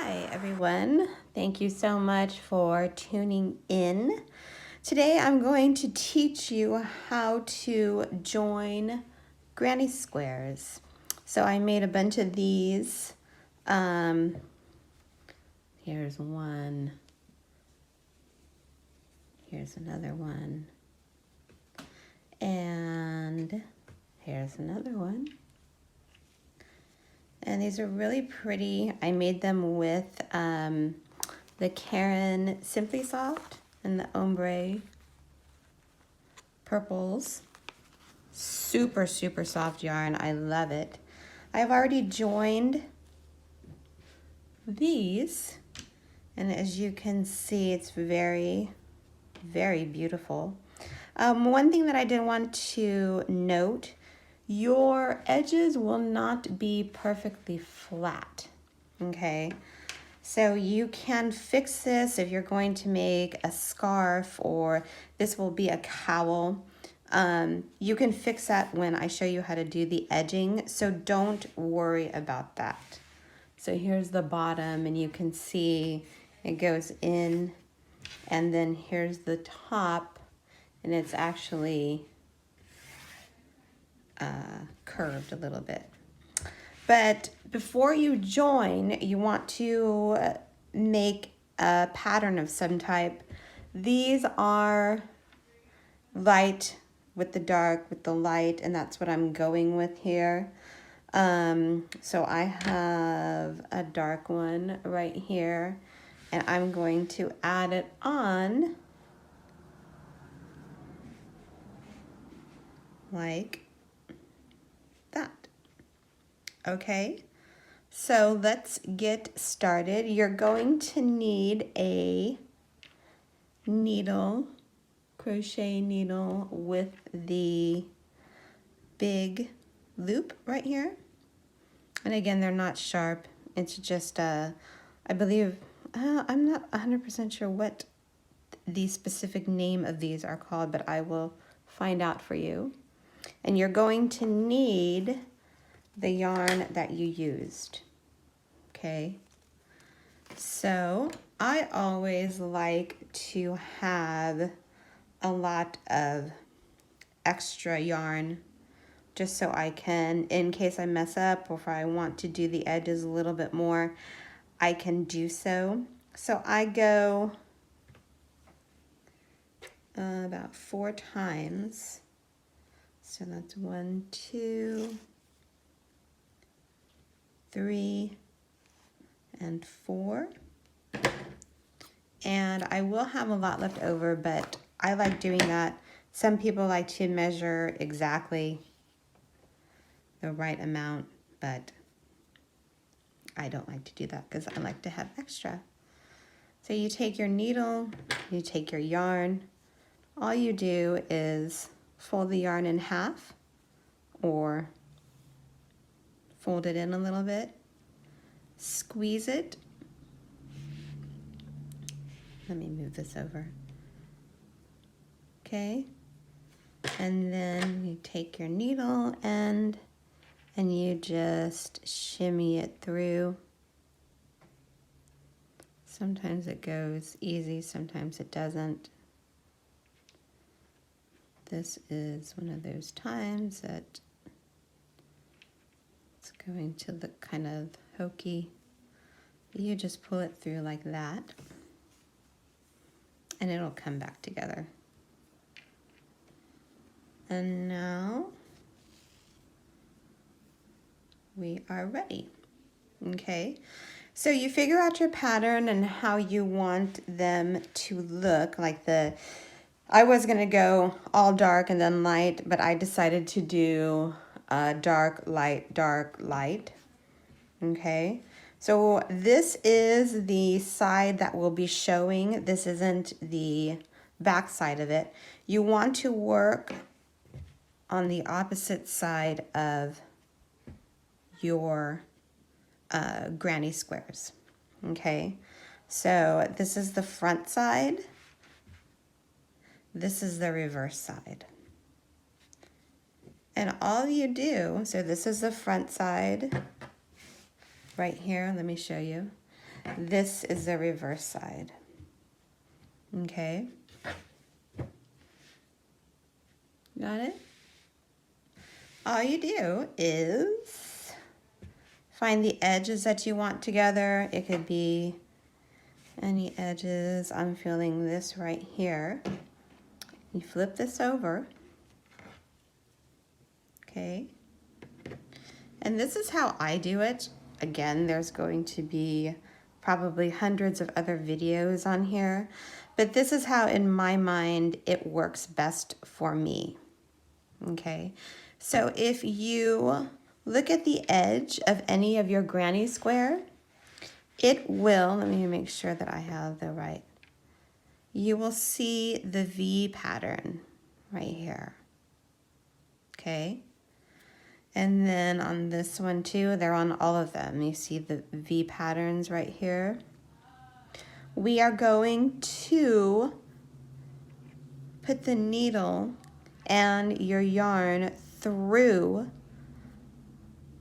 Hi everyone, thank you so much for tuning in. Today I'm going to teach you how to join granny squares. So I made a bunch of these. Here's one, here's another one, and here's another one. And these are really pretty. I made them with the Karen Simply Soft and the ombre purples. Super, super soft yarn. I love it. I've already joined these, and as you can see, it's very, very beautiful. One thing that I did want to note, your edges will not be perfectly flat, okay? So you can fix this if you're going to make a scarf, or this will be a cowl. You can fix that when I show you how to do the edging, so don't worry about that. So here's the bottom, and you can see it goes in, and then here's the top, and it's actually curved a little bit. But before you join, you want to make a pattern of some type. These are light with the dark with the light, and that's what I'm going with here. So I have a dark one right here, and I'm going to add it on like that. Okay, so let's get started. You're going to need a needle, crochet needle with the big loop right here. And again, they're not sharp. It's just, I believe, I'm not 100% sure what the specific name of these are called, but I will find out for you. And you're going to need the yarn that you used, okay? So I always like to have a lot of extra yarn just so I can, in case I mess up or if I want to do the edges a little bit more, I can do so. So I go about 4 times. So that's 1, 2, 3, and 4. And I will have a lot left over, but I like doing that. Some people like to measure exactly the right amount, but I don't like to do that because I like to have extra. So you take your needle, you take your yarn. All you do is fold the yarn in half or fold it in a little bit, squeeze it. Let me move this over. Okay, and then you take your needle end and you just shimmy it through. Sometimes it goes easy, sometimes it doesn't. This is one of those times that it's going to look kind of hokey. You just pull it through like that, and it'll come back together. And now we are ready. Okay, so you figure out your pattern and how you want them to look. Like I was gonna go all dark and then light, but I decided to do dark, light. Okay, so this is the side that will be showing. This isn't the back side of it. You want to work on the opposite side of your granny squares. Okay, so this is the front side. This is the reverse side. And all you do, so this is the front side right here. Let me show you. This is the reverse side. Okay. Got it? All you do is find the edges that you want together. It could be any edges. I'm feeling this right here. You flip this over. Okay. And this is how I do it. Again, there's going to be probably hundreds of other videos on here, but this is how in my mind it works best for me. Okay, so if you look at the edge of any of your granny square, it will, let me make sure that I have the right, you will see the V pattern right here. Okay. And then on this one too, they're on all of them. You see the V patterns right here. We are going to put the needle and your yarn through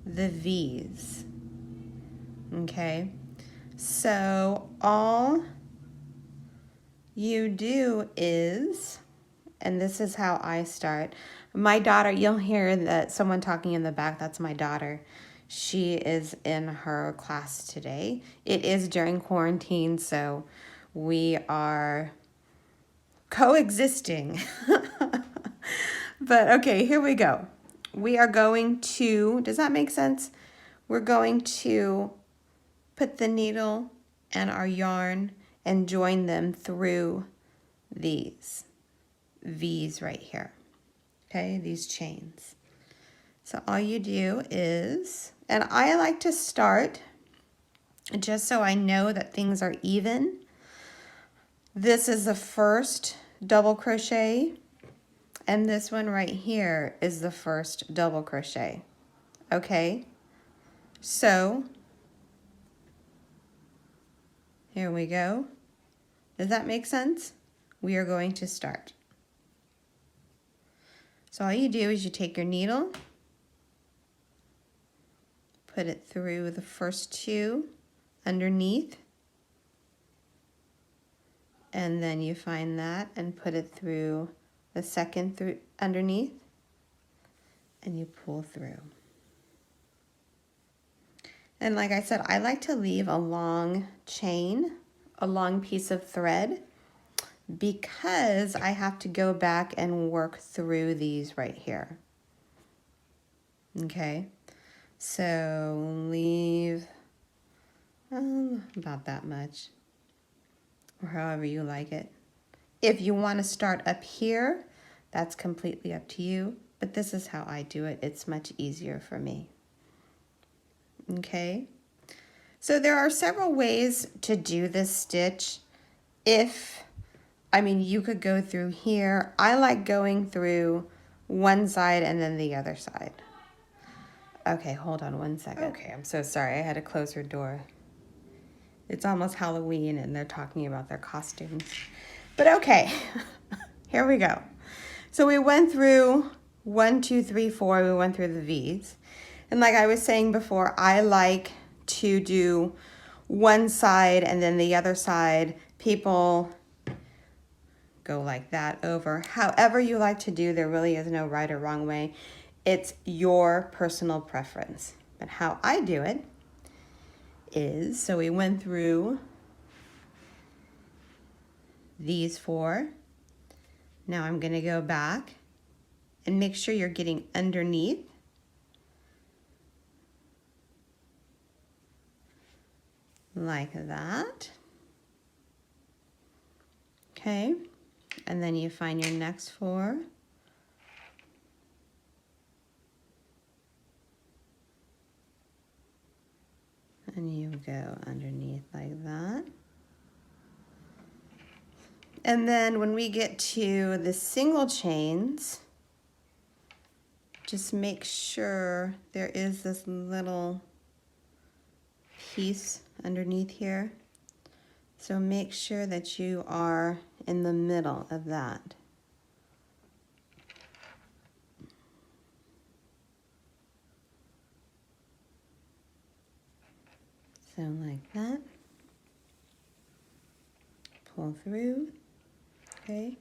the V's. Okay, so all you do is, and this is how I start. My daughter, you'll hear that someone talking in the back, that's my daughter. She is in her class today. It is during quarantine, so we are coexisting. But okay, here we go. We are going to, does that make sense? We're going to put the needle and our yarn and join them through these V's right here. Okay, these chains. So all you do is, and I like to start just so I know that things are even. This is the first double crochet, and this one right here is the first double crochet. Okay, so here we go. Does that make sense? We are going to start. So all you do is you take your needle, put it through the first two underneath, and then you find that and put it through the second through underneath, and you pull through. And like I said, I like to leave a long chain, a long piece of thread, because I have to go back and work through these right here. Okay, so leave about that much, or however you like it. If you want to start up here, that's completely up to you, but this is how I do it. It's much easier for me. Okay, so there are several ways to do this stitch. You could go through here. I like going through one side and then the other side. Okay, hold on one second. Okay, I'm so sorry. I had to close her door. It's almost Halloween and they're talking about their costumes. But okay, here we go. So we went through 1, 2, 3, 4. We went through the V's. And like I was saying before, I like to do one side and then the other side. People go like that over. However you like to do, there really is no right or wrong way. It's your personal preference. But how I do it is, so we went through these 4. Now I'm going to go back and make sure you're getting underneath. Like that. Okay. And then you find your next 4. And you go underneath like that. And then when we get to the single chains, just make sure there is this little piece underneath here. So make sure that you are in the middle of that. So like that. all through, okay?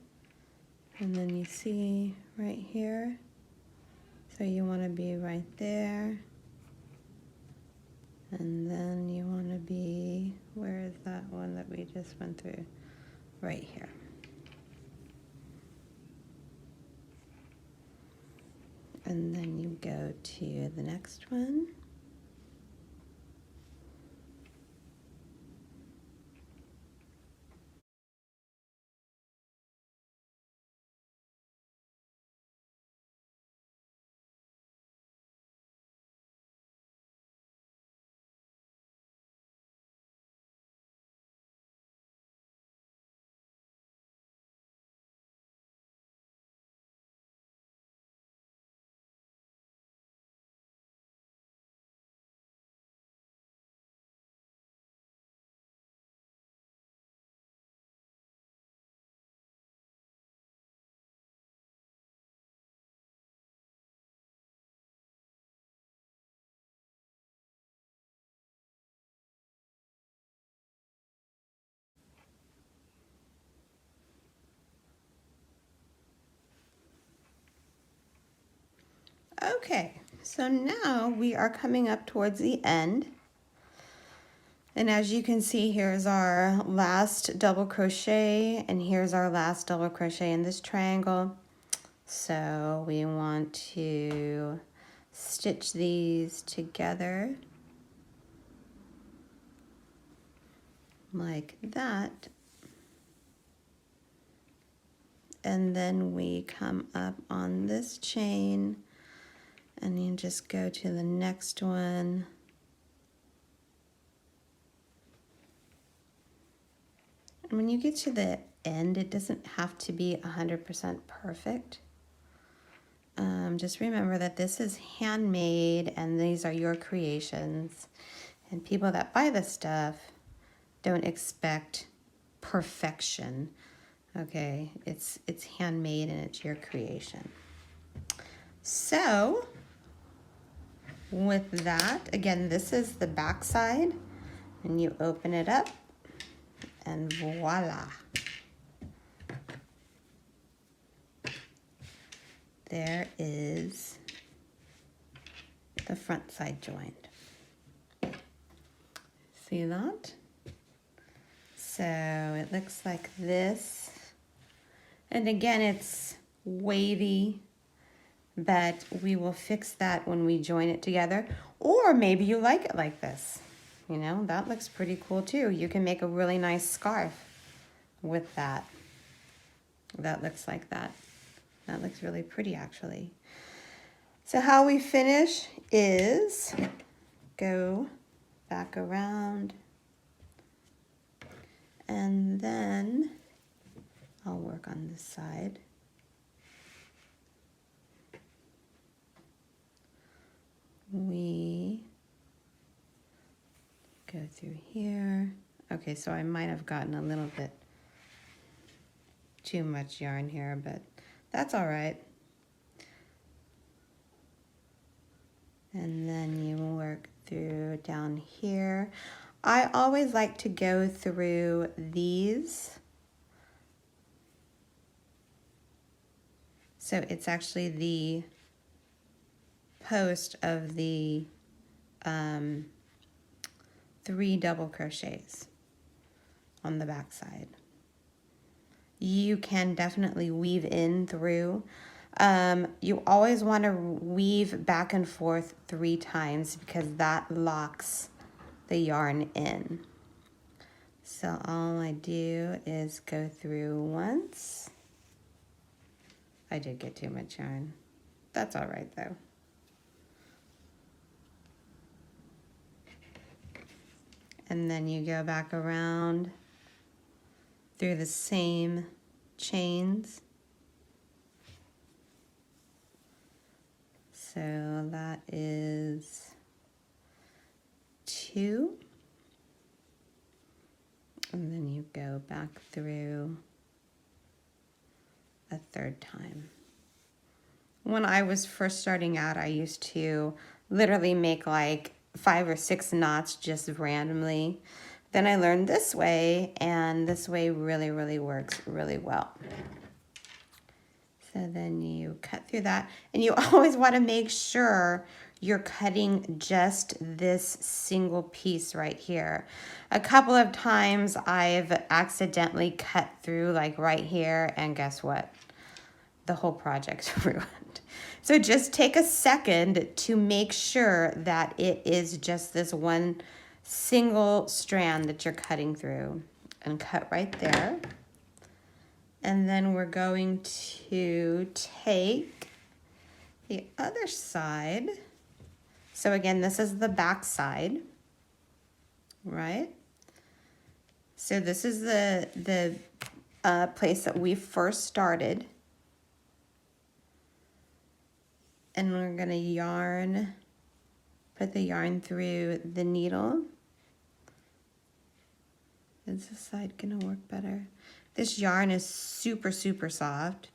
And then you see right here, so you want to be right there. And then you want to be, where is that one that we just went through? Right here. And then you go to the next one. Okay, so now we are coming up towards the end. And as you can see, here's our last double crochet, and here's our last double crochet in this triangle. So we want to stitch these together like that. And then we come up on this chain and you just go to the next one. And when you get to the end, it doesn't have to be 100% perfect. Just remember that this is handmade and these are your creations. And people that buy this stuff don't expect perfection. Okay, it's handmade and it's your creation. So with that, again, this is the back side, and you open it up and voila. There is the front side joined. See that? So it looks like this. And again, it's wavy, but we will fix that when we join it together. Or maybe you like it like this. You know, that looks pretty cool too. You can make a really nice scarf with that. That looks like that. That looks really pretty actually. So how we finish is go back around and then I'll work on this side. We go through here. Okay, so I might have gotten a little bit too much yarn here, but that's all right. And then you work through down here. I always like to go through these. So it's actually the post of the 3 double crochets on the back side. You can definitely weave in through. You always want to weave back and forth 3 times because that locks the yarn in. So all I do is go through once. I did get too much yarn. That's all right though. And then you go back around through the same chains. So that is 2. And then you go back through a 3rd time. When I was first starting out, I used to literally make like 5 or 6 knots just randomly. then I learned this way, and this way really works really well. So then you cut through that, and you always want to make sure you're cutting just this single piece right here. A couple of times I've accidentally cut through like right here, and guess what? The whole project's ruined. So just take a second to make sure that it is just this one single strand that you're cutting through, and cut right there. And then we're going to take the other side. So again, this is the back side, right? So this is the place that we first started. And we're gonna yarn, put the yarn through the needle. Is this side gonna work better? This yarn is super soft,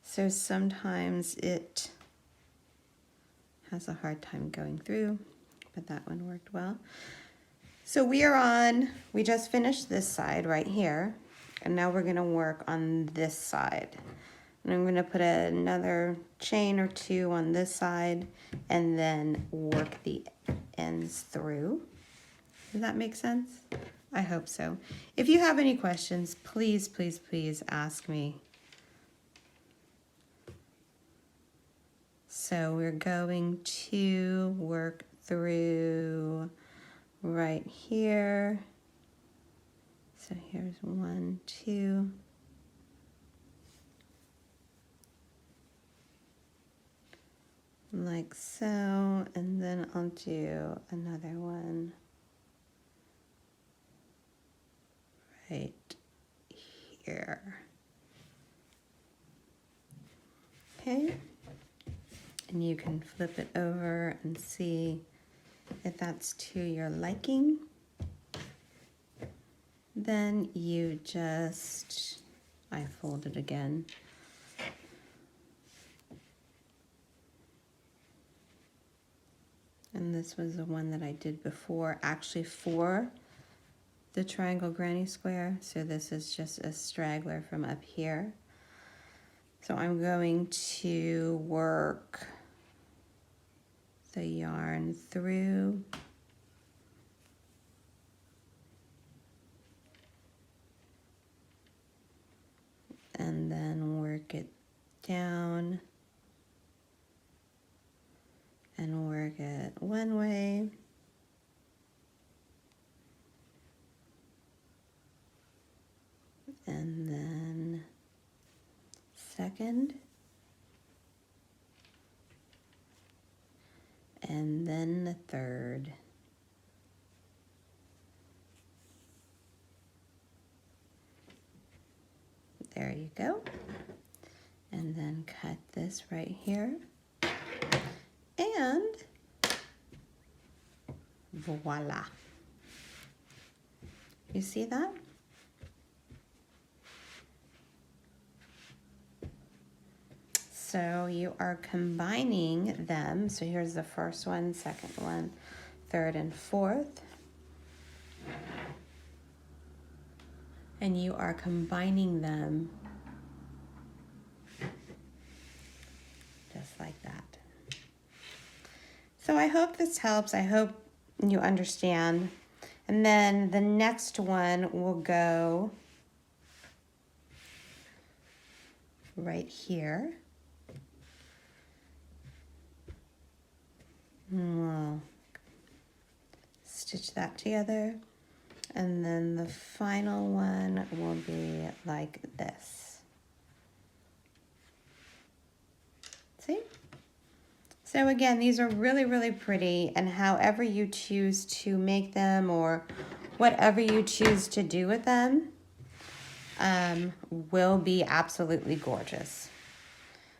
so sometimes it has a hard time going through, but that one worked well. So we just finished this side right here, and now we're gonna work on this side. And I'm gonna put another chain or two on this side and then work the ends through. Does that make sense? I hope so. If you have any questions, please ask me. So we're going to work through right here. So here's 1, 2. Like so, and then I'll do another one right here. Okay, and you can flip it over and see if that's to your liking. Then you just, I fold it again. And this was the one that I did before, actually for the triangle granny square. So this is just a straggler from up here. So I'm going to work the yarn through. And then work it down. And work it one way. And then second. And then the third. There you go. And then cut this right here. And voila. You see that? So you are combining them. So here's the first one, second one, third and fourth. And you are combining them just like that. So I hope this helps. I hope you understand. And then the next one will go right here. And we'll stitch that together. And then the final one will be like this. See? So again, these are really pretty, and however you choose to make them or whatever you choose to do with them will be absolutely gorgeous.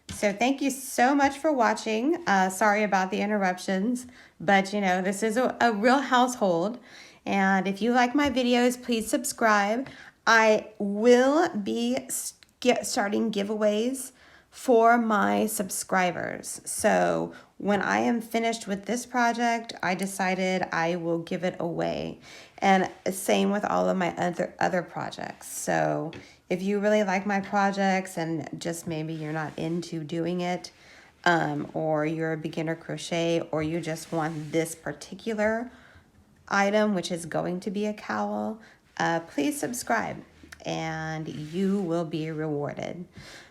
So thank you so much for watching. Sorry about the interruptions, but you know, this is a real household. And if you like my videos, please subscribe. I will be starting giveaways for my subscribers. So when I am finished with this project, I decided I will give it away. And same with all of my other projects. So if you really like my projects and just maybe you're not into doing it, or you're a beginner crochet, or you just want this particular item, which is going to be a cowl, please subscribe and you will be rewarded.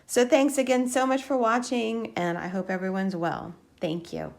So thanks again so much for watching, and I hope everyone's well. Thank you.